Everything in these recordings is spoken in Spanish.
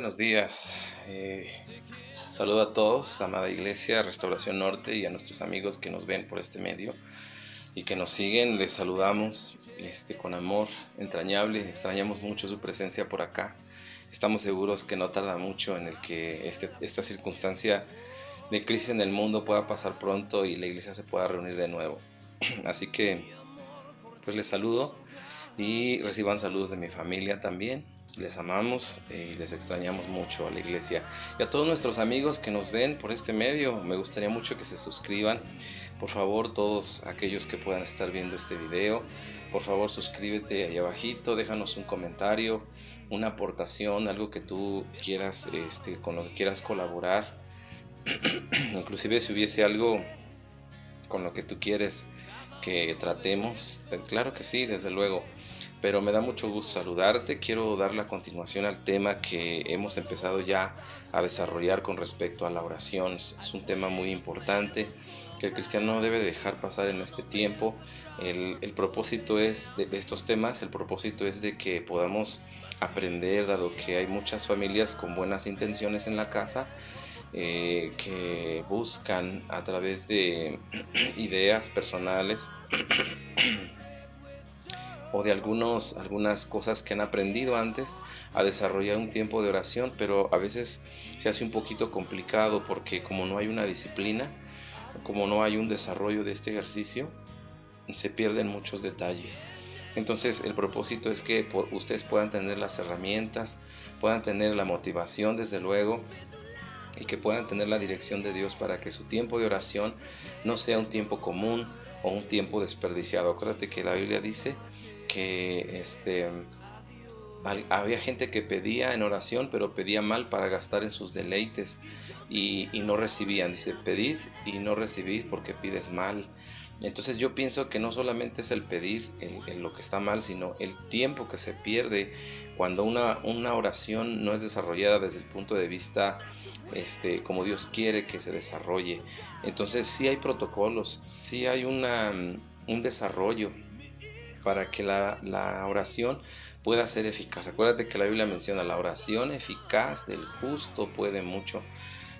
Buenos días. Saludo a todos, amada Iglesia, Restauración Norte, y a nuestros amigos que nos ven por este medio y que nos siguen. Les saludamos con amor entrañable. Extrañamos mucho su presencia por acá. Estamos seguros que no tarda mucho en el que esta circunstancia de crisis en el mundo pueda pasar pronto y la Iglesia se pueda reunir de nuevo. Así que pues les saludo y reciban saludos de mi familia también. Les amamos y les extrañamos mucho a la Iglesia. Y a todos nuestros amigos que nos ven por este medio, me gustaría mucho que se suscriban. Por favor, todos aquellos que puedan estar viendo este video, por favor suscríbete ahí abajito, déjanos un comentario, una aportación, algo que tú quieras, con lo que quieras colaborar. Inclusive si hubiese algo con lo que tú quieres que tratemos, claro que sí, desde luego. Pero me da mucho gusto saludarte. Quiero dar la continuación al tema que hemos empezado ya a desarrollar con respecto a la oración. Es un tema muy importante que el cristiano no debe dejar pasar en este tiempo. El propósito es de estos temas, el propósito es de que podamos aprender, dado que hay muchas familias con buenas intenciones en la casa, que buscan a través de ideas personales o de algunas cosas que han aprendido antes, a desarrollar un tiempo de oración, pero a veces se hace un poquito complicado porque como no hay una disciplina, como no hay un desarrollo de este ejercicio, se pierden muchos detalles. Entonces el propósito es que ustedes puedan tener las herramientas, puedan tener la motivación desde luego, y que puedan tener la dirección de Dios para que su tiempo de oración no sea un tiempo común o un tiempo desperdiciado. Acuérdate que la Biblia dice que había gente que pedía en oración, pero pedía mal para gastar en sus deleites y no recibían. Dice, pedid y no recibid porque pides mal. Entonces yo pienso que no solamente es el pedir lo que está mal, sino el tiempo que se pierde cuando una oración no es desarrollada desde el punto de vista como Dios quiere que se desarrolle. Entonces sí hay protocolos, sí hay un desarrollo para que la oración pueda ser eficaz. Acuérdate que la Biblia menciona la oración eficaz del justo puede mucho.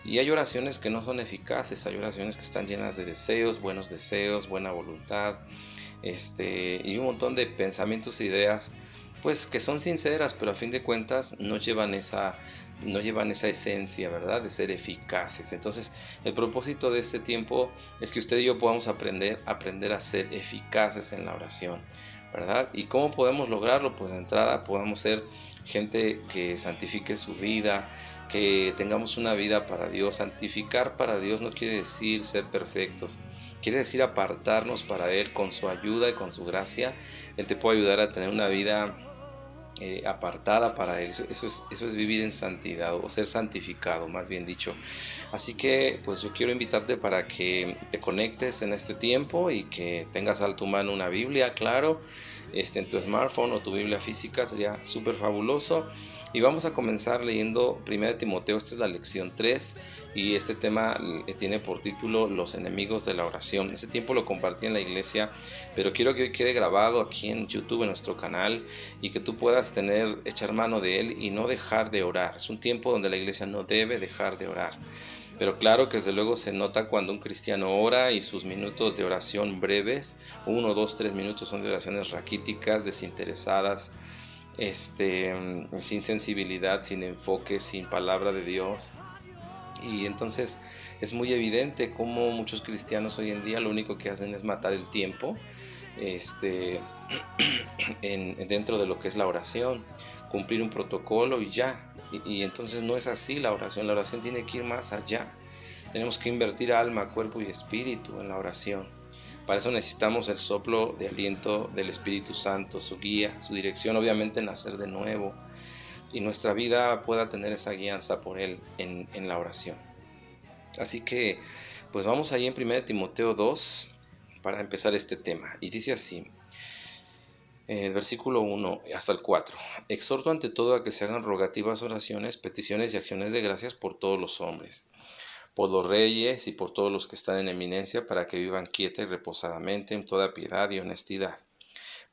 Y hay oraciones que no son eficaces, hay oraciones que están llenas de deseos, buena voluntad, y un montón de pensamientos e ideas, pues que son sinceras, pero a fin de cuentas no llevan esa esencia, ¿verdad?, de ser eficaces. Entonces, el propósito de este tiempo es que usted y yo podamos aprender a ser eficaces en la oración, ¿verdad? ¿Y cómo podemos lograrlo? Pues de entrada podamos ser gente que santifique su vida, que tengamos una vida para Dios. Santificar para Dios no quiere decir ser perfectos, quiere decir apartarnos para Él con su ayuda y con su gracia. Él te puede ayudar a tener una vida apartada para Él. Eso es vivir en santidad, o ser santificado, más bien dicho. Así que pues yo quiero invitarte para que te conectes en este tiempo y que tengas a tu mano una Biblia, claro, en tu smartphone o tu Biblia física, sería súper fabuloso. Y vamos a comenzar leyendo 1 Timoteo. Esta es la lección 3 y este tema tiene por título Los enemigos de la oración. Ese tiempo lo compartí en la iglesia, pero quiero que hoy quede grabado aquí en YouTube, en nuestro canal, y que tú puedas echar mano de él y no dejar de orar. Es un tiempo donde la iglesia no debe dejar de orar. Pero claro que desde luego se nota cuando un cristiano ora y sus minutos de oración breves, 1, 2, 3 minutos, son de oraciones raquíticas, desinteresadas, sin sensibilidad, sin enfoque, sin palabra de Dios. Y entonces es muy evidente cómo muchos cristianos hoy en día lo único que hacen es matar el tiempo dentro de lo que es la oración, cumplir un protocolo y ya. Y entonces no es así la oración tiene que ir más allá. Tenemos que invertir alma, cuerpo y espíritu en la oración. Para eso necesitamos el soplo de aliento del Espíritu Santo, su guía, su dirección, obviamente nacer de nuevo, y nuestra vida pueda tener esa guianza por Él en la oración. Así que pues vamos allí en 1 Timoteo 2 para empezar este tema. Y dice así, el versículo 1 hasta el 4. Exhorto ante todo a que se hagan rogativas, oraciones, peticiones y acciones de gracias por todos los hombres, por los reyes y por todos los que están en eminencia, para que vivan quieta y reposadamente en toda piedad y honestidad,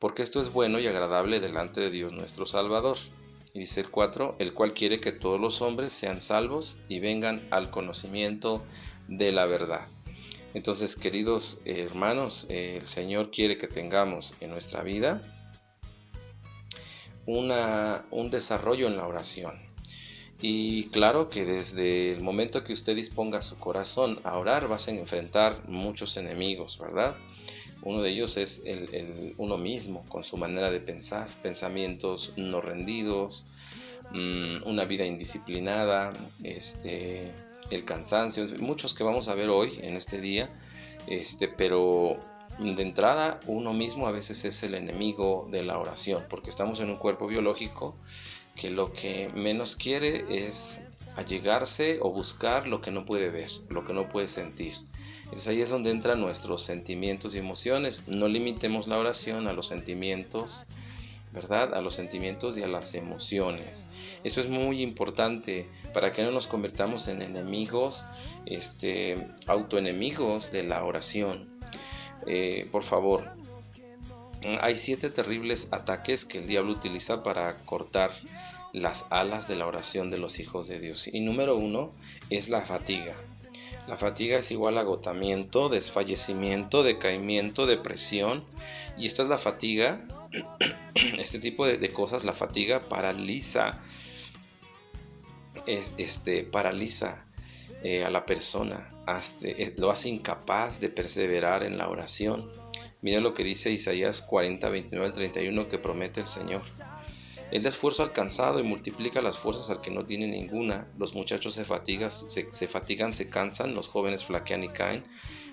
porque esto es bueno y agradable delante de Dios nuestro Salvador. Y dice el 4, el cual quiere que todos los hombres sean salvos y vengan al conocimiento de la verdad. Entonces, queridos hermanos, el Señor quiere que tengamos en nuestra vida un desarrollo en la oración. Y claro que desde el momento que usted disponga su corazón a orar, vas a enfrentar muchos enemigos, ¿verdad? Uno de ellos es uno mismo, con su manera de pensar, pensamientos no rendidos, una vida indisciplinada, el cansancio, muchos que vamos a ver hoy en este día, pero de entrada uno mismo a veces es el enemigo de la oración, porque estamos en un cuerpo biológico que lo que menos quiere es allegarse o buscar lo que no puede ver, lo que no puede sentir. Entonces ahí es donde entran nuestros sentimientos y emociones. No limitemos la oración a los sentimientos, ¿verdad? A los sentimientos y a las emociones. Esto es muy importante para que no nos convirtamos en enemigos, autoenemigos de la oración. Por favor, hay 7 terribles ataques que el diablo utiliza para cortar las alas de la oración de los hijos de Dios. Y número 1 es la fatiga. La fatiga es igual a agotamiento, desfallecimiento, decaimiento, depresión. Y esta es la fatiga, este tipo de cosas, la fatiga paraliza, paraliza a la persona, lo hace incapaz de perseverar en la oración. Mira lo que dice Isaías 40, 29 al 31 que promete el Señor. Él da esfuerzo al cansado y multiplica las fuerzas al que no tiene ninguna. Los muchachos se fatigan, se cansan, los jóvenes flaquean y caen.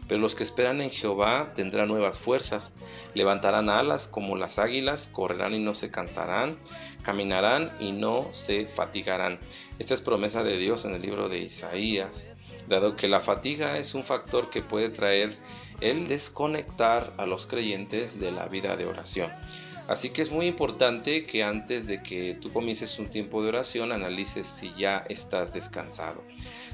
Pero los que esperan en Jehová tendrán nuevas fuerzas. Levantarán alas como las águilas, correrán y no se cansarán, caminarán y no se fatigarán. Esta es promesa de Dios en el libro de Isaías. Dado que la fatiga es un factor que puede traer el desconectar a los creyentes de la vida de oración. Así que es muy importante que antes de que tú comiences un tiempo de oración analices si ya estás descansado.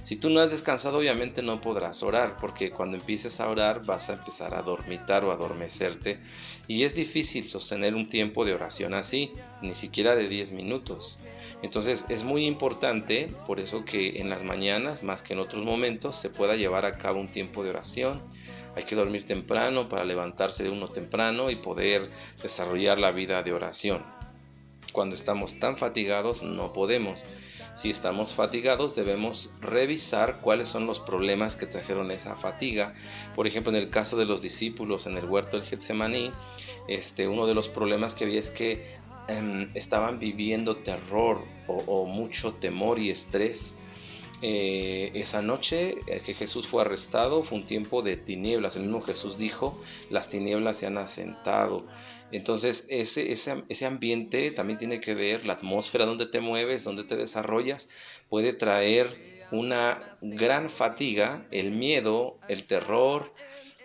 Si tú no has descansado, obviamente no podrás orar, porque cuando empieces a orar vas a empezar a dormitar o a adormecerte y es difícil sostener un tiempo de oración así, ni siquiera de 10 minutos. Entonces es muy importante, por eso que en las mañanas, más que en otros momentos, se pueda llevar a cabo un tiempo de oración. Hay que dormir temprano para levantarse de uno temprano y poder desarrollar la vida de oración. Cuando estamos tan fatigados no podemos. Si estamos fatigados debemos revisar cuáles son los problemas que trajeron esa fatiga. Por ejemplo, en el caso de los discípulos en el huerto del Getsemaní, uno de los problemas que había es que estaban viviendo terror o mucho temor y estrés. Esa noche que Jesús fue arrestado fue un tiempo de tinieblas. El mismo Jesús dijo, las tinieblas se han asentado. Entonces ese ambiente también tiene que ver, la atmósfera donde te mueves, donde te desarrollas, puede traer una gran fatiga. El miedo, el terror,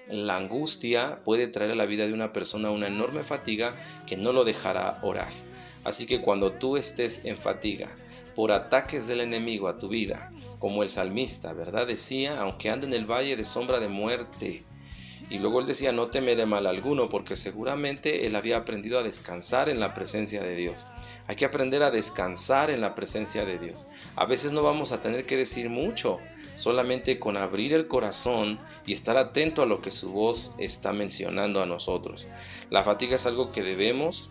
la angustia puede traer a la vida de una persona una enorme fatiga que no lo dejará orar. Así que cuando tú estés en fatiga por ataques del enemigo a tu vida, como el salmista, ¿verdad? Decía, aunque ande en el valle de sombra de muerte. Y luego él decía, no temeré mal alguno, porque seguramente él había aprendido a descansar en la presencia de Dios. Hay que aprender a descansar en la presencia de Dios. A veces no vamos a tener que decir mucho, solamente con abrir el corazón y estar atento a lo que su voz está mencionando a nosotros. La fatiga es algo que debemos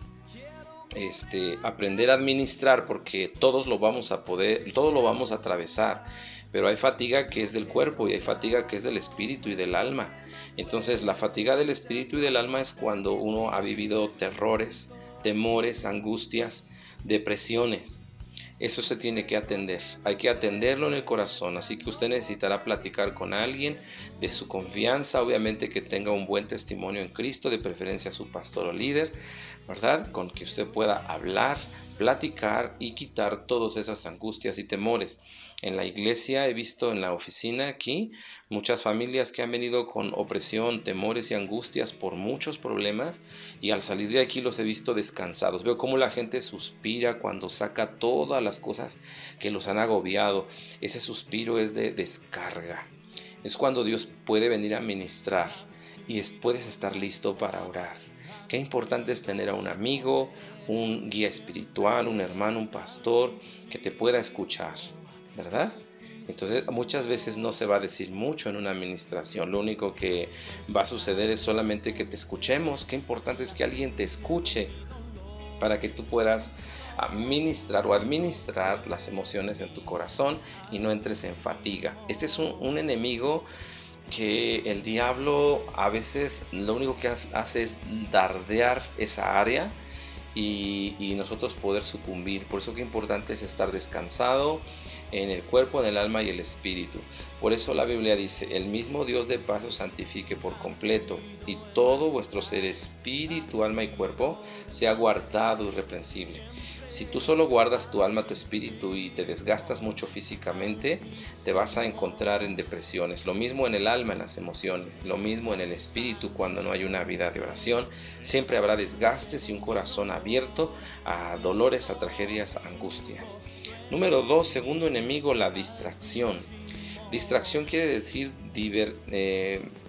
aprender a administrar, porque todos lo vamos a atravesar, pero hay fatiga que es del cuerpo y hay fatiga que es del espíritu y del alma. Entonces la fatiga del espíritu y del alma es cuando uno ha vivido terrores, temores, angustias, depresiones. Eso se tiene que atender, hay que atenderlo en el corazón, así que usted necesitará platicar con alguien de su confianza, obviamente que tenga un buen testimonio en Cristo, de preferencia su pastor o líder, ¿verdad? Con que usted pueda hablar, platicar y quitar todas esas angustias y temores. En la iglesia he visto en la oficina aquí muchas familias que han venido con opresión, temores y angustias por muchos problemas, y al salir de aquí los he visto descansados. Veo cómo la gente suspira cuando saca todas las cosas que los han agobiado. Ese suspiro es de descarga. Es cuando Dios puede venir a ministrar y puedes estar listo para orar. Qué importante es tener a un amigo, un guía espiritual, un hermano, un pastor que te pueda escuchar, ¿verdad? Entonces muchas veces no se va a decir mucho en una administración, lo único que va a suceder es solamente que te escuchemos. Qué importante es que alguien te escuche para que tú puedas administrar las emociones en tu corazón y no entres en fatiga. Este es un enemigo que el diablo a veces lo único que hace es dardear esa área y nosotros poder sucumbir. Por eso que importante es estar descansado en el cuerpo, en el alma y el espíritu. Por eso la Biblia dice: el mismo Dios de paz os santifique por completo, y todo vuestro ser, espíritu, alma y cuerpo, sea guardado irreprensible. Si tú solo guardas tu alma, tu espíritu y te desgastas mucho físicamente, te vas a encontrar en depresiones. Lo mismo en el alma, en las emociones. Lo mismo en el espíritu cuando no hay una vida de oración. Siempre habrá desgastes y un corazón abierto a dolores, a tragedias, a angustias. Número 2, segundo enemigo, la distracción. Distracción quiere decir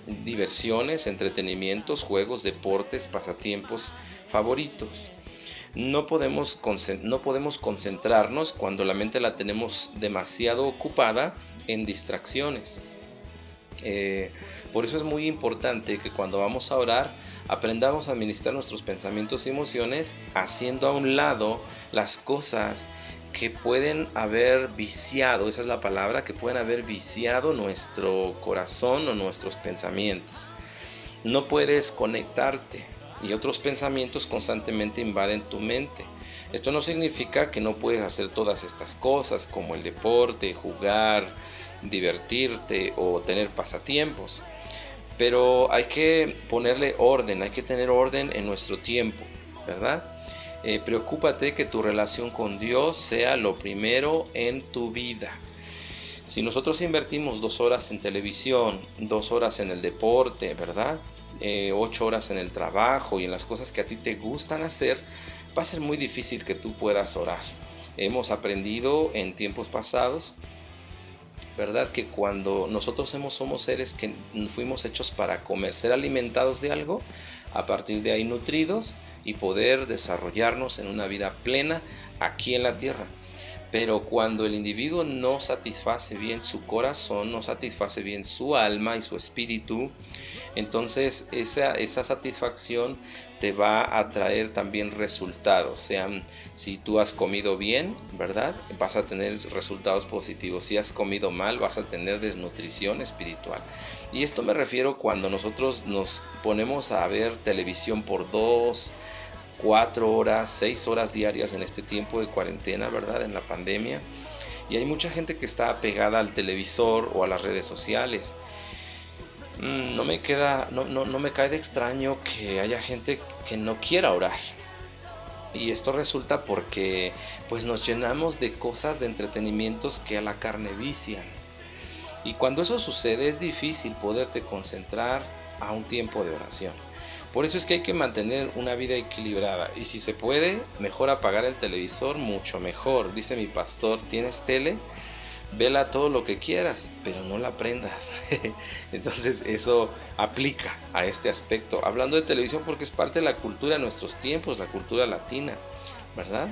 diversiones, entretenimientos, juegos, deportes, pasatiempos favoritos. No podemos concentrarnos cuando la mente la tenemos demasiado ocupada en distracciones. Por eso es muy importante que cuando vamos a orar aprendamos a administrar nuestros pensamientos y emociones, haciendo a un lado las cosas que pueden haber viciado, esa es la palabra, que pueden haber viciado nuestro corazón o nuestros pensamientos. No puedes conectarte y otros pensamientos constantemente invaden tu mente. Esto no significa que no puedes hacer todas estas cosas como el deporte, jugar, divertirte o tener pasatiempos, pero hay que ponerle orden, hay que tener orden en nuestro tiempo, ¿verdad? Preocúpate que tu relación con Dios sea lo primero en tu vida. Si nosotros invertimos 2 horas en televisión, 2 horas en el deporte, ¿verdad? 8 horas en el trabajo y en las cosas que a ti te gustan hacer, va a ser muy difícil que tú puedas orar. Hemos aprendido en tiempos pasados, ¿verdad?, que cuando nosotros somos seres que fuimos hechos para comer, ser alimentados de algo, a partir de ahí nutridos y poder desarrollarnos en una vida plena aquí en la tierra. Pero cuando el individuo no satisface bien su corazón, no satisface bien su alma y su espíritu, entonces esa satisfacción te va a traer también resultados. Sean, si tú has comido bien, ¿verdad?, vas a tener resultados positivos. Si has comido mal, vas a tener desnutrición espiritual. Y esto me refiero cuando nosotros nos ponemos a ver televisión por 2, 4 horas, 6 horas diarias en este tiempo de cuarentena, ¿verdad?, en la pandemia. Y hay mucha gente que está pegada al televisor o a las redes sociales. No me cae de extraño que haya gente que no quiera orar. Y esto resulta porque pues nos llenamos de cosas, de entretenimientos que a la carne vician. Y cuando eso sucede es difícil poderte concentrar a un tiempo de oración. Por eso es que hay que mantener una vida equilibrada. Y si se puede, mejor apagar el televisor, mucho mejor. Dice mi pastor: ¿tienes tele? Vela todo lo que quieras, pero no la prendas. Entonces eso aplica a este aspecto. Hablando de televisión, porque es parte de la cultura de nuestros tiempos, la cultura latina, ¿verdad?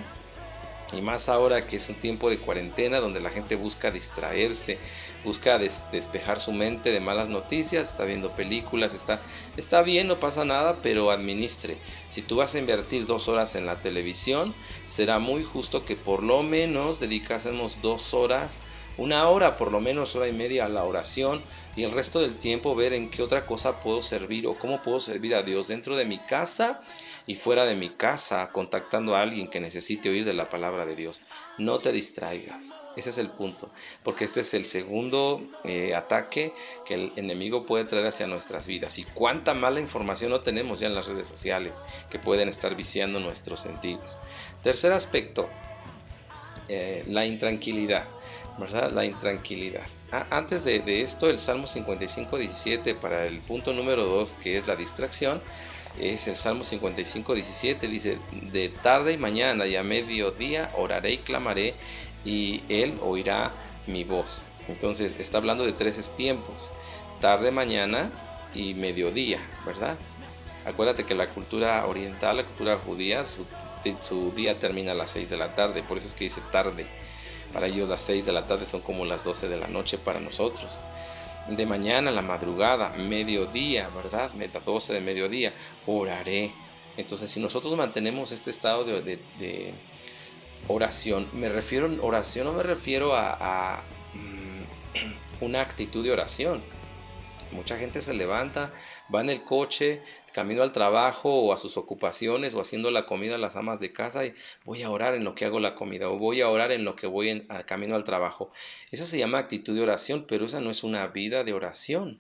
Y más ahora que es un tiempo de cuarentena donde la gente busca distraerse, busca despejar su mente de malas noticias, está viendo películas, está bien, no pasa nada, pero administre. Si tú vas a invertir 2 horas en la televisión, será muy justo que por lo menos dedicásemos 2 horas, 1 hora, por lo menos 1 hora y media a la oración, y el resto del tiempo ver en qué otra cosa puedo servir o cómo puedo servir a Dios dentro de mi casa y fuera de mi casa, contactando a alguien que necesite oír de la palabra de Dios. No te distraigas, ese es el punto, porque este es el segundo ataque que el enemigo puede traer hacia nuestras vidas. Y cuánta mala información no tenemos ya en las redes sociales que pueden estar viciando nuestros sentidos. Tercer aspecto, la intranquilidad, ¿verdad? La intranquilidad. Antes de esto, el Salmo 55:17 para el punto número 2, que es la distracción, es el Salmo 55:17, dice: de tarde y mañana y a mediodía oraré y clamaré, y Él oirá mi voz. Entonces está hablando de 3 tiempos: tarde, mañana y mediodía, ¿verdad? Acuérdate que la cultura oriental, la cultura judía, su día termina a las 6 de la tarde, por eso es que dice tarde. Para ellos las 6 de la tarde son como las 12 de la noche para nosotros. De mañana, la madrugada, mediodía, ¿verdad? 12 de mediodía, oraré. Entonces, si nosotros mantenemos este estado de oración, me refiero a oración, no me refiero a una actitud de oración. Mucha gente se levanta, va en el coche, camino al trabajo o a sus ocupaciones o haciendo la comida a las amas de casa y voy a orar en lo que hago la comida o voy a orar en lo que voy a camino al trabajo. Esa se llama actitud de oración, pero esa no es una vida de oración,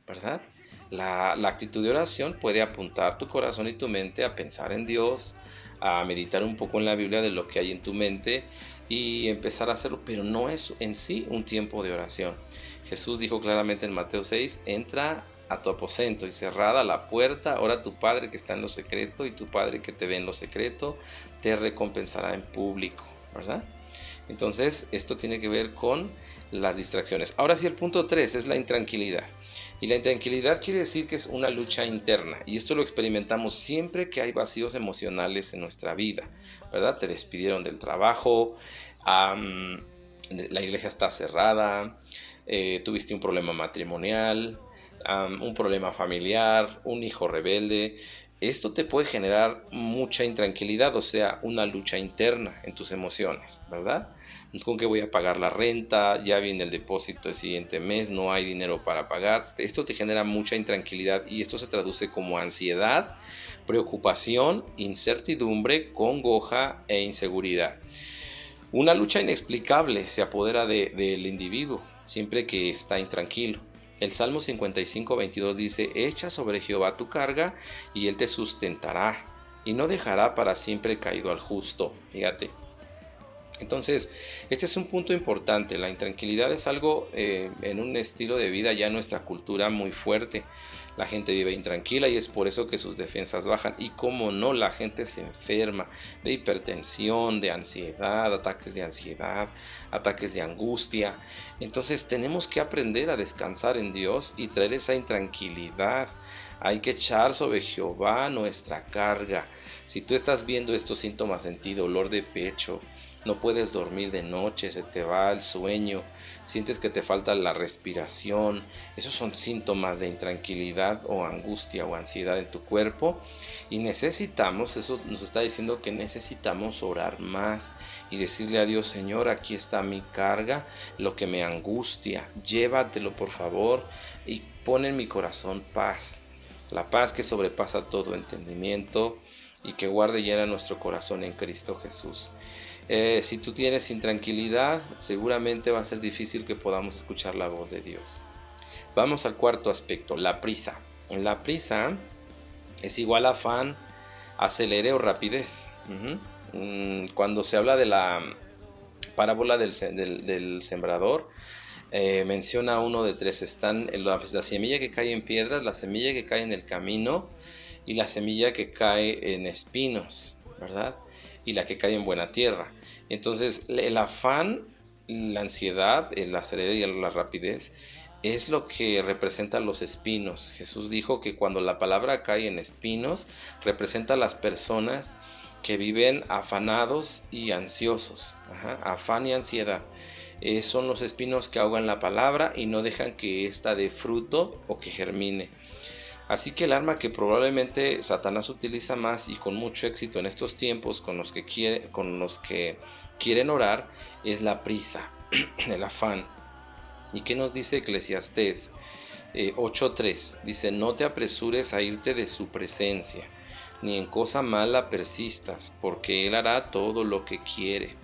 ¿verdad? La actitud de oración puede apuntar tu corazón y tu mente a pensar en Dios, a meditar un poco en la Biblia de lo que hay en tu mente y empezar a hacerlo, pero no es en sí un tiempo de oración. Jesús dijo claramente en Mateo 6, entra a tu aposento y cerrada la puerta, ora a tu Padre que está en lo secreto y tu Padre que te ve en lo secreto te recompensará en público, ¿verdad? Entonces esto tiene que ver con las distracciones. Ahora sí, el punto 3 es la intranquilidad. Y la intranquilidad quiere decir que es una lucha interna y esto lo experimentamos siempre que hay vacíos emocionales en nuestra vida, ¿verdad? Te despidieron del trabajo, la iglesia está cerrada, tuviste un problema matrimonial, un problema familiar, un hijo rebelde. Esto te puede generar mucha intranquilidad, o sea, una lucha interna en tus emociones, ¿verdad? ¿Con qué voy a pagar la renta? Ya viene el depósito el siguiente mes, no hay dinero para pagar. Esto te genera mucha intranquilidad y esto se traduce como ansiedad, preocupación, incertidumbre, congoja e inseguridad. Una lucha inexplicable se apodera del individuo siempre que está intranquilo. El Salmo 55:22 dice, echa sobre Jehová tu carga y él te sustentará y no dejará para siempre caído al justo. Fíjate. Entonces, este es un punto importante. La intranquilidad es algo en un estilo de vida ya en nuestra cultura muy fuerte. La gente vive intranquila y es por eso que sus defensas bajan. Y cómo no, la gente se enferma de hipertensión, de ansiedad, ataques de angustia. Entonces tenemos que aprender a descansar en Dios y traer esa intranquilidad. Hay que echar sobre Jehová nuestra carga. Si tú estás viendo estos síntomas en ti, dolor de pecho, no puedes dormir de noche, se te va el sueño, sientes que te falta la respiración, esos son síntomas de intranquilidad o angustia o ansiedad en tu cuerpo y necesitamos, eso nos está diciendo que necesitamos orar más y decirle a Dios, Señor, aquí está mi carga, lo que me angustia, llévatelo por favor y pon en mi corazón paz, la paz que sobrepasa todo entendimiento y que guarde y llena nuestro corazón en Cristo Jesús. Si tú tienes intranquilidad, seguramente va a ser difícil que podamos escuchar la voz de Dios. Vamos al cuarto aspecto, la prisa. La prisa es igual a afán, acelere o rapidez. Cuando se habla de la parábola del sembrador, menciona uno de tres. Están la semilla que cae en piedras, la semilla que cae en el camino y la semilla que cae en espinos, ¿verdad? Y la que cae en buena tierra. Entonces el afán, la ansiedad, el acelerar y la rapidez es lo que representa los espinos. Jesús dijo que cuando la palabra cae en espinos representa a las personas que viven afanados y ansiosos. Afán y ansiedad. Son los espinos que ahogan la palabra y no dejan que ésta dé fruto o que germine. Así que el arma que probablemente Satanás utiliza más y con mucho éxito en estos tiempos con los que quieren orar es la prisa, el afán. ¿Y qué nos dice Eclesiastés 8:3? Dice, no te apresures a irte de su presencia, ni en cosa mala persistas, porque él hará todo lo que quiere.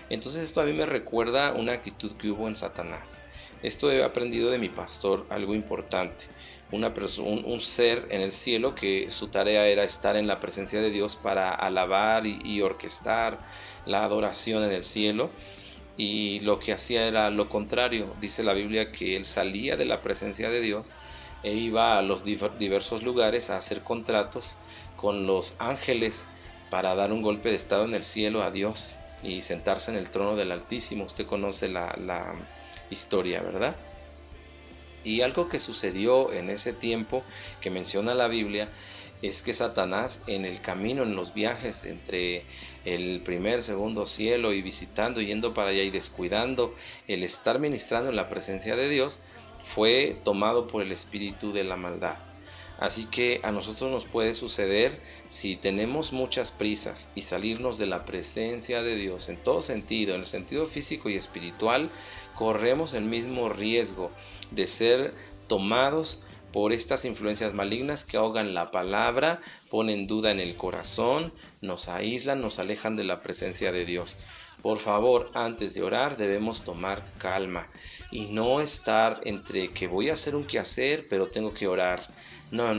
Entonces esto a mí me recuerda una actitud que hubo en Satanás. Esto he aprendido de mi pastor, algo importante. Un ser en el cielo que su tarea era estar en la presencia de Dios para alabar y orquestar la adoración en el cielo, y lo que hacía era lo contrario. Dice la Biblia que él salía de la presencia de Dios e iba a los diversos lugares a hacer contratos con los ángeles para dar un golpe de estado en el cielo a Dios y sentarse en el trono del Altísimo. Usted conoce la historia, ¿verdad? Y algo que sucedió en ese tiempo que menciona la Biblia es que Satanás en el camino, en los viajes entre el primer, segundo cielo y visitando, yendo para allá y descuidando el estar ministrando en la presencia de Dios, fue tomado por el espíritu de la maldad. Así que a nosotros nos puede suceder si tenemos muchas prisas y salirnos de la presencia de Dios en todo sentido, en el sentido físico y espiritual, corremos el mismo riesgo de ser tomados por estas influencias malignas que ahogan la palabra, ponen duda en el corazón, nos aíslan, nos alejan de la presencia de Dios. Por favor, antes de orar debemos tomar calma y no estar entre que voy a hacer un quehacer pero tengo que orar. No.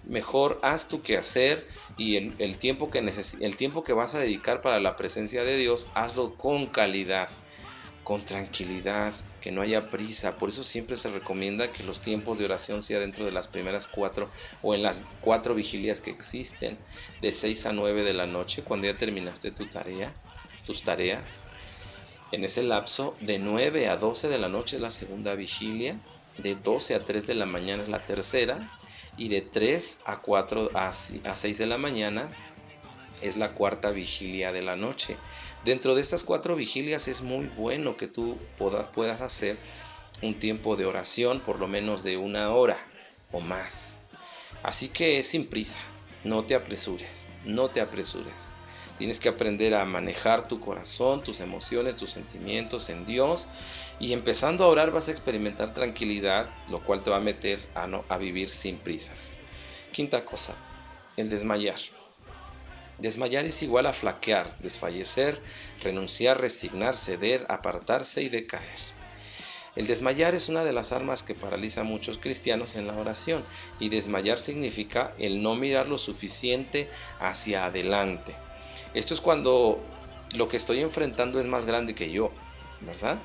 Mejor haz tu quehacer y el tiempo que vas a dedicar para la presencia de Dios, hazlo con calidad, con tranquilidad, que no haya prisa. Por eso siempre se recomienda que los tiempos de oración sea dentro de las primeras 4 o en las 4 vigilias que existen, de 6 a 9 de la noche, cuando ya terminaste tus tareas. En ese lapso, de 9 a 12 de la noche es la segunda vigilia, de 12 a 3 de la mañana es la tercera, y de 3 a 4 a 6 de la mañana es la cuarta vigilia de la noche. Dentro de estas 4 vigilias es muy bueno que tú puedas hacer un tiempo de oración por lo menos de 1 hora o más. Así que sin prisa, no te apresures. Tienes que aprender a manejar tu corazón, tus emociones, tus sentimientos en Dios, y empezando a orar vas a experimentar tranquilidad, lo cual te va a meter a vivir sin prisas. Quinta cosa, el desmayar. Desmayar es igual a flaquear, desfallecer, renunciar, resignar, ceder, apartarse y decaer. El desmayar es una de las armas que paraliza a muchos cristianos en la oración, y desmayar significa el no mirar lo suficiente hacia adelante. Esto es cuando lo que estoy enfrentando es más grande que yo, ¿verdad?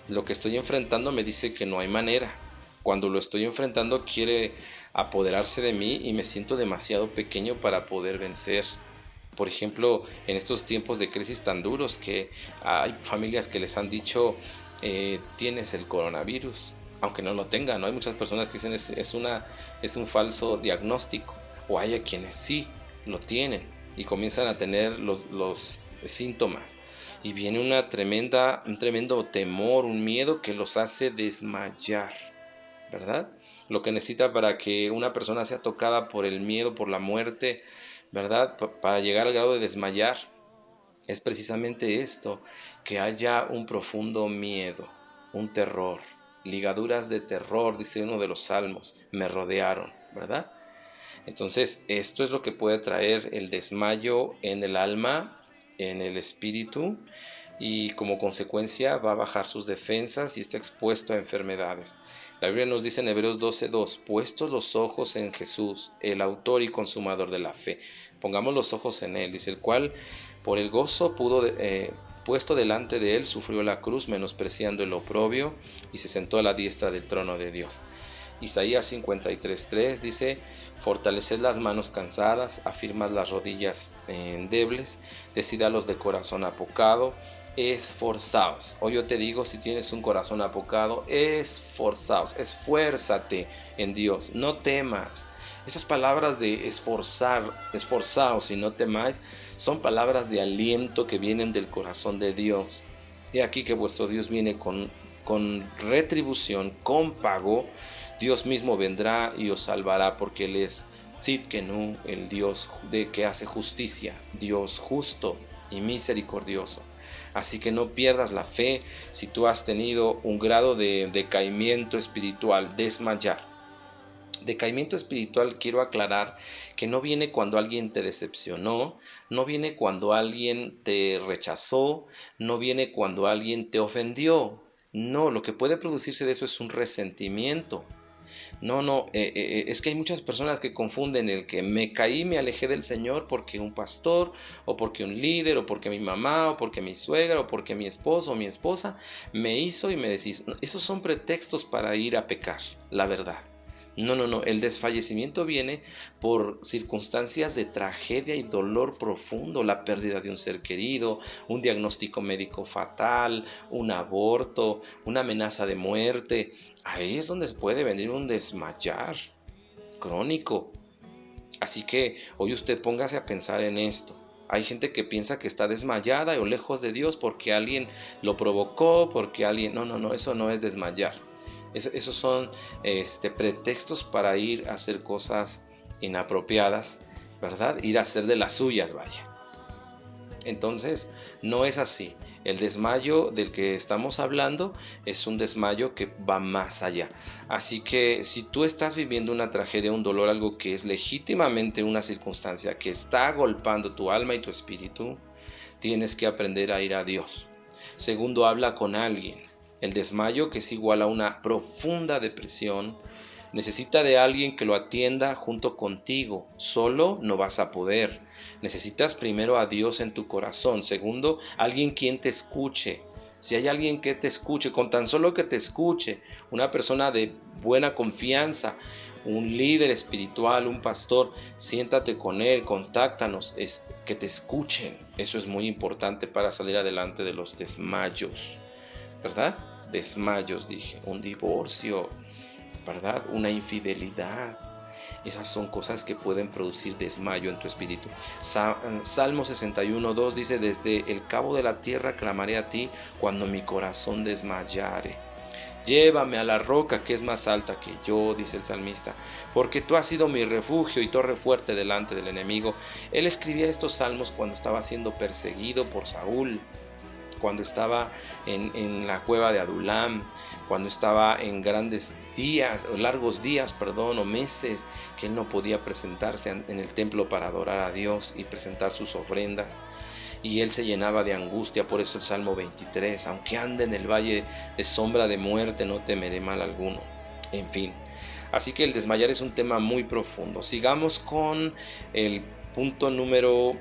Lo que estoy enfrentando me dice que no hay manera. Cuando lo estoy enfrentando quiere apoderarse de mí y me siento demasiado pequeño para poder vencer. Por ejemplo, en estos tiempos de crisis tan duros que hay familias que les han dicho tienes el coronavirus, aunque no lo tengan, ¿no? Hay muchas personas que dicen es un falso diagnóstico, o hay a quienes sí lo tienen y comienzan a tener los síntomas y viene un tremendo temor, un miedo que los hace desmayar, ¿verdad? Lo que necesita para que una persona sea tocada por el miedo, por la muerte, ¿verdad? Para llegar al grado de desmayar, es precisamente esto, que haya un profundo miedo, un terror, ligaduras de terror, dice uno de los salmos, me rodearon, ¿verdad? Entonces, esto es lo que puede traer el desmayo en el alma, en el espíritu, y como consecuencia va a bajar sus defensas y está expuesto a enfermedades. La Biblia nos dice en Hebreos 12:2, puestos los ojos en Jesús, el autor y consumador de la fe. Pongamos los ojos en Él, dice, el cual por el gozo puesto delante de Él sufrió la cruz, menospreciando el oprobio, y se sentó a la diestra del trono de Dios. Isaías 53:3 dice, fortaleced las manos cansadas, afirmad las rodillas endebles, decid a los de corazón apocado, esforzaos. Hoy yo te digo, si tienes un corazón apocado, esforzaos, esfuérzate en Dios, no temas. Esas palabras de esforzaos y no temáis, son palabras de aliento que vienen del corazón de Dios. He aquí que vuestro Dios viene con retribución, con pago. Dios mismo vendrá y os salvará, porque Él es Tzidkenu, el Dios que hace justicia, Dios justo y misericordioso. Así que no pierdas la fe si tú has tenido un grado de decaimiento espiritual, desmayar. Decaimiento espiritual, quiero aclarar que no viene cuando alguien te decepcionó, no viene cuando alguien te rechazó, no viene cuando alguien te ofendió. No, lo que puede producirse de eso es un resentimiento. Es que hay muchas personas que confunden el que me caí, me alejé del Señor porque un pastor, o porque un líder, o porque mi mamá, o porque mi suegra, o porque mi esposo o mi esposa me hizo y me deshizo. Esos son pretextos para ir a pecar, la verdad. No, el desfallecimiento viene por circunstancias de tragedia y dolor profundo, la pérdida de un ser querido, un diagnóstico médico fatal, un aborto, una amenaza de muerte. Ahí es donde puede venir un desmayar crónico. Así que hoy usted póngase a pensar en esto. Hay gente que piensa que está desmayada o lejos de Dios porque alguien lo provocó, porque alguien... No, eso no es desmayar. Esos son pretextos para ir a hacer cosas inapropiadas, ¿verdad? Ir a hacer de las suyas, vaya. Entonces, no es así. El desmayo del que estamos hablando es un desmayo que va más allá. Así que si tú estás viviendo una tragedia, un dolor, algo que es legítimamente una circunstancia que está agolpando tu alma y tu espíritu, tienes que aprender a ir a Dios. Segundo, habla con alguien. El desmayo, que es igual a una profunda depresión, necesita de alguien que lo atienda junto contigo. Solo no vas a poder. Necesitas primero a Dios en tu corazón. Segundo, alguien quien te escuche. Si hay alguien que te escuche, con tan solo que te escuche, una persona de buena confianza, un líder espiritual, un pastor, siéntate con él, contáctanos, que te escuchen. Eso es muy importante para salir adelante de los desmayos, ¿verdad? Desmayos, dije, un divorcio, ¿verdad? Una infidelidad. Esas son cosas que pueden producir desmayo en tu espíritu. Salmo 61:2 dice: desde el cabo de la tierra clamaré a ti cuando mi corazón desmayare. Llévame a la roca que es más alta que yo, dice el salmista, porque tú has sido mi refugio y torre fuerte delante del enemigo. Él escribía estos salmos cuando estaba siendo perseguido por Saúl, cuando estaba en la cueva de Adulam, cuando estaba en largos días, o meses, que él no podía presentarse en el templo para adorar a Dios y presentar sus ofrendas. Y él se llenaba de angustia. Por eso el Salmo 23, aunque ande en el valle de sombra de muerte, no temeré mal alguno. En fin, así que el desmayar es un tema muy profundo. Sigamos con el punto número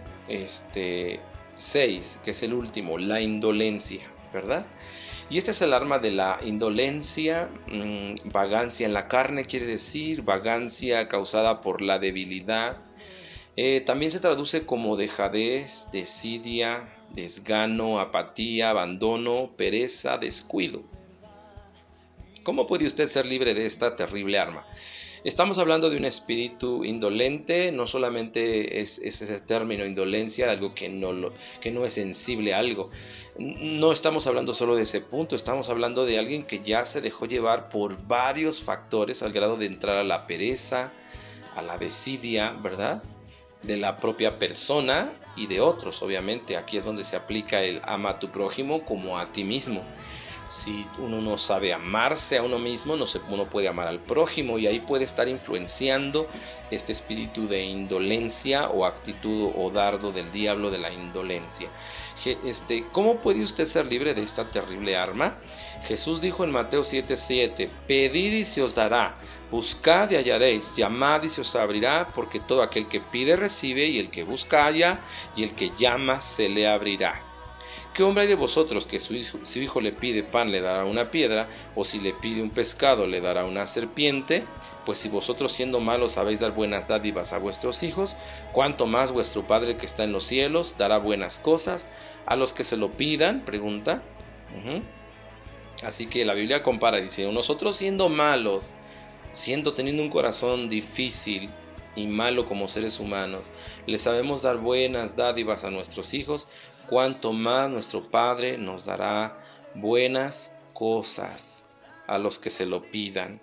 6, que es el último, la indolencia, ¿verdad? Y este es el arma de la indolencia. Vagancia en la carne quiere decir vagancia causada por la debilidad. También se traduce como dejadez, desidia, desgano, apatía, abandono, pereza, descuido. ¿Cómo puede usted ser libre de esta terrible arma? Estamos hablando de un espíritu indolente. No solamente es ese término indolencia, algo que no es sensible a algo. No estamos hablando solo de ese punto, estamos hablando de alguien que ya se dejó llevar por varios factores al grado de entrar a la pereza, a la desidia, ¿verdad? De la propia persona y de otros, obviamente. Aquí es donde se aplica el ama a tu prójimo como a ti mismo. Si uno no sabe amarse a uno mismo, uno puede amar al prójimo, y ahí puede estar influenciando este espíritu de indolencia o actitud o dardo del diablo de la indolencia. ¿Cómo puede usted ser libre de esta terrible arma? Jesús dijo en Mateo 7:7: pedid y se os dará, buscad y hallaréis, llamad y se os abrirá, porque todo aquel que pide recibe, y el que busca halla, y el que llama se le abrirá. ¿Qué hombre hay de vosotros que su hijo le pide pan le dará una piedra, o si le pide un pescado le dará una serpiente? Pues si vosotros siendo malos sabéis dar buenas dádivas a vuestros hijos, cuánto más vuestro Padre que está en los cielos dará buenas cosas a los que se lo pidan. Pregunta. Así que la Biblia compara, dice: nosotros siendo malos, teniendo un corazón difícil y malo como seres humanos, le sabemos dar buenas dádivas a nuestros hijos, cuanto más nuestro Padre nos dará buenas cosas a los que se lo pidan.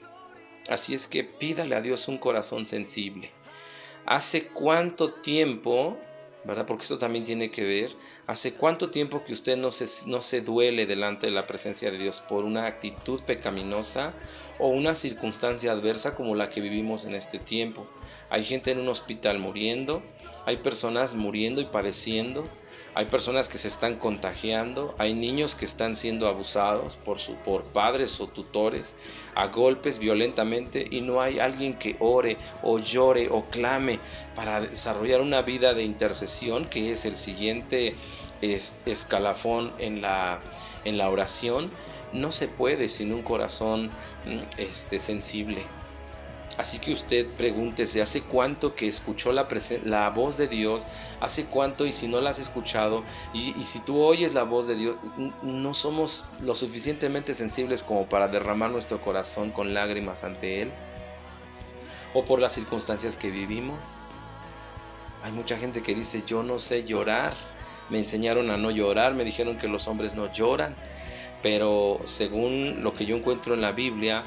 Así es que pídale a Dios un corazón sensible. ¿Hace cuánto tiempo, verdad? Porque esto también tiene que ver. ¿Hace cuánto tiempo que usted no se duele delante de la presencia de Dios por una actitud pecaminosa o una circunstancia adversa como la que vivimos en este tiempo? Hay gente en un hospital muriendo, hay personas muriendo y padeciendo, hay personas que se están contagiando, hay niños que están siendo abusados por padres o tutores a golpes violentamente, y no hay alguien que ore o llore o clame para desarrollar una vida de intercesión, que es el siguiente escalafón en la oración. No se puede sin un corazón sensible. Así que usted pregúntese: ¿hace cuánto que escuchó la voz de Dios? ¿Hace cuánto? Y si no la has escuchado, y si tú oyes la voz de Dios, no somos lo suficientemente sensibles como para derramar nuestro corazón con lágrimas ante Él, o por las circunstancias que vivimos. Hay mucha gente que dice, yo no sé llorar, me enseñaron a no llorar, me dijeron que los hombres no lloran, pero según lo que yo encuentro en la Biblia,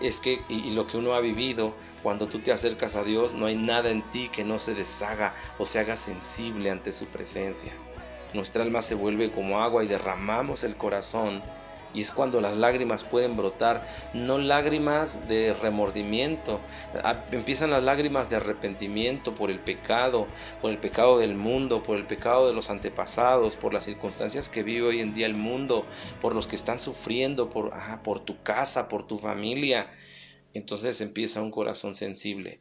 es que, y lo que uno ha vivido, cuando tú te acercas a Dios, no hay nada en ti que no se deshaga o se haga sensible ante su presencia. Nuestra alma se vuelve como agua y derramamos el corazón. Y es cuando las lágrimas pueden brotar, no lágrimas de remordimiento, empiezan las lágrimas de arrepentimiento por el pecado del mundo, por el pecado de los antepasados, por las circunstancias que vive hoy en día el mundo, por los que están sufriendo, por tu casa, por tu familia. Entonces empieza un corazón sensible.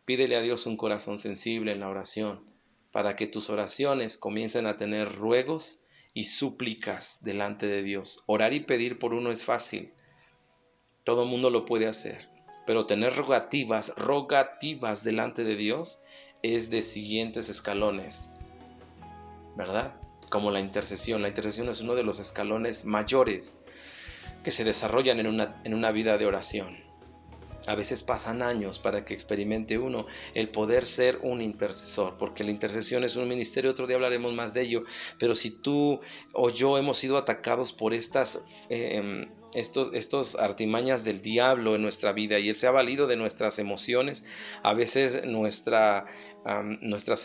Pídele a Dios un corazón sensible en la oración, para que tus oraciones comiencen a tener ruegos y súplicas delante de Dios. Orar y pedir por uno es fácil, todo el mundo lo puede hacer, pero tener rogativas delante de Dios es de siguientes escalones, ¿verdad? Como la intercesión es uno de los escalones mayores que se desarrollan en una vida de oración. A veces pasan años para que experimente uno el poder ser un intercesor, porque la intercesión es un ministerio, otro día hablaremos más de ello, pero si tú o yo hemos sido atacados por estos artimañas del diablo en nuestra vida y él se ha valido de nuestras emociones, a veces nuestras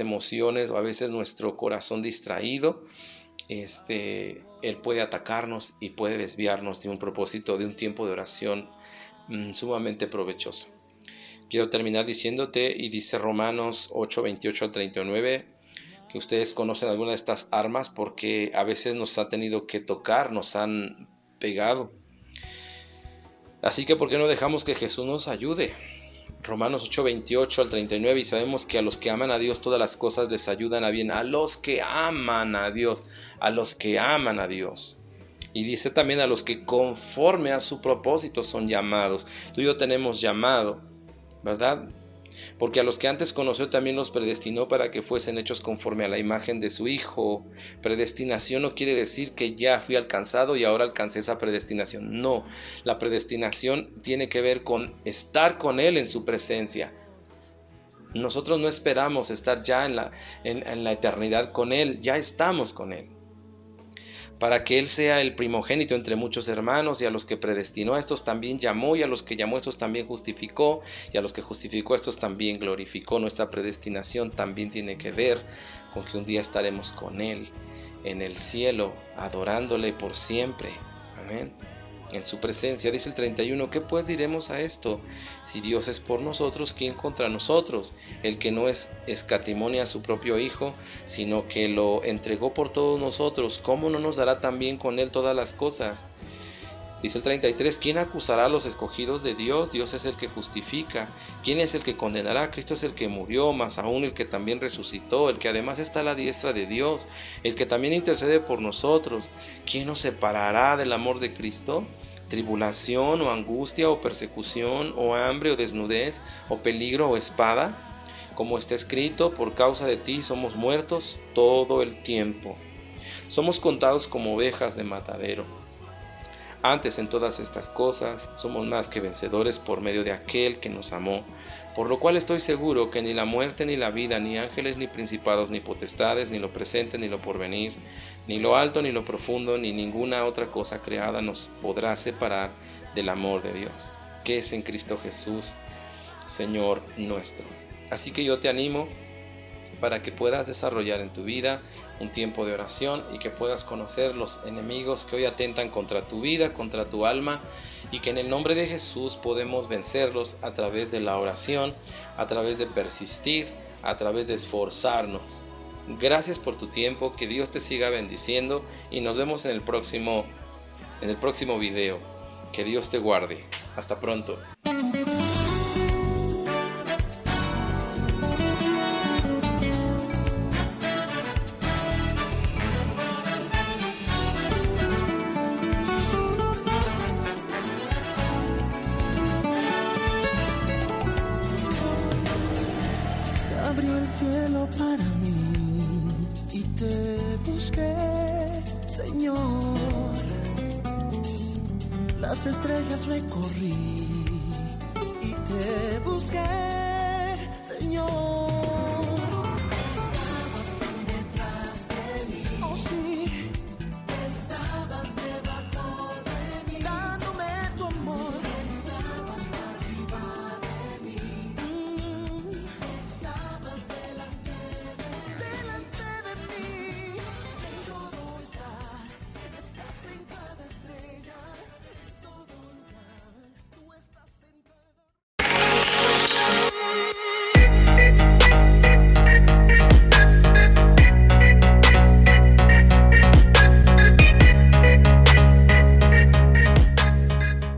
emociones o a veces nuestro corazón distraído, él puede atacarnos y puede desviarnos de un propósito, de un tiempo de oración sumamente provechoso. Quiero terminar diciéndote, y dice Romanos 8, 28 al 39, que ustedes conocen alguna de estas armas porque a veces nos ha tenido que tocar, nos han pegado. Así que ¿por qué no dejamos que Jesús nos ayude? Romanos 8, 28 al 39, y sabemos que a los que aman a Dios todas las cosas les ayudan a bien, a los que aman a Dios, a los que aman a Dios. Y dice también a los que conforme a su propósito son llamados. Tú y yo tenemos llamado, ¿verdad? Porque a los que antes conoció también los predestinó para que fuesen hechos conforme a la imagen de su Hijo. Predestinación no quiere decir que ya fui alcanzado y ahora alcancé esa predestinación. No, la predestinación tiene que ver con estar con Él en su presencia. Nosotros no esperamos estar ya en la eternidad con Él, ya estamos con Él. Para que Él sea el primogénito entre muchos hermanos, y a los que predestinó a estos también llamó, y a los que llamó a estos también justificó, y a los que justificó a estos también glorificó. Nuestra predestinación también tiene que ver con que un día estaremos con Él en el cielo, adorándole por siempre. Amén. En su presencia. Dice el 31, ¿qué pues diremos a esto? Si Dios es por nosotros, ¿quién contra nosotros? El que no escatimó a su propio Hijo, sino que lo entregó por todos nosotros, ¿cómo no nos dará también con Él todas las cosas? Dice el 33, ¿quién acusará a los escogidos de Dios? Dios es el que justifica. ¿Quién es el que condenará? Cristo es el que murió, más aún el que también resucitó, el que además está a la diestra de Dios, el que también intercede por nosotros. ¿Quién nos separará del amor de Cristo? ¿Tribulación o angustia o persecución o hambre o desnudez o peligro o espada? Como está escrito, por causa de ti somos muertos todo el tiempo. Somos contados como ovejas de matadero. Antes en todas estas cosas somos más que vencedores por medio de aquel que nos amó, por lo cual estoy seguro que ni la muerte ni la vida, ni ángeles ni principados ni potestades, ni lo presente ni lo porvenir, ni lo alto ni lo profundo, ni ninguna otra cosa creada nos podrá separar del amor de Dios, que es en Cristo Jesús, Señor nuestro. Así que yo te animo para que puedas desarrollar en tu vida un tiempo de oración y que puedas conocer los enemigos que hoy atentan contra tu vida, contra tu alma, y que en el nombre de Jesús podemos vencerlos a través de la oración, a través de persistir, a través de esforzarnos. Gracias por tu tiempo, que Dios te siga bendiciendo y nos vemos en el próximo video. Que Dios te guarde. Hasta pronto. Abrió el cielo para mí y te busqué, Señor. Las estrellas recorrí y te busqué.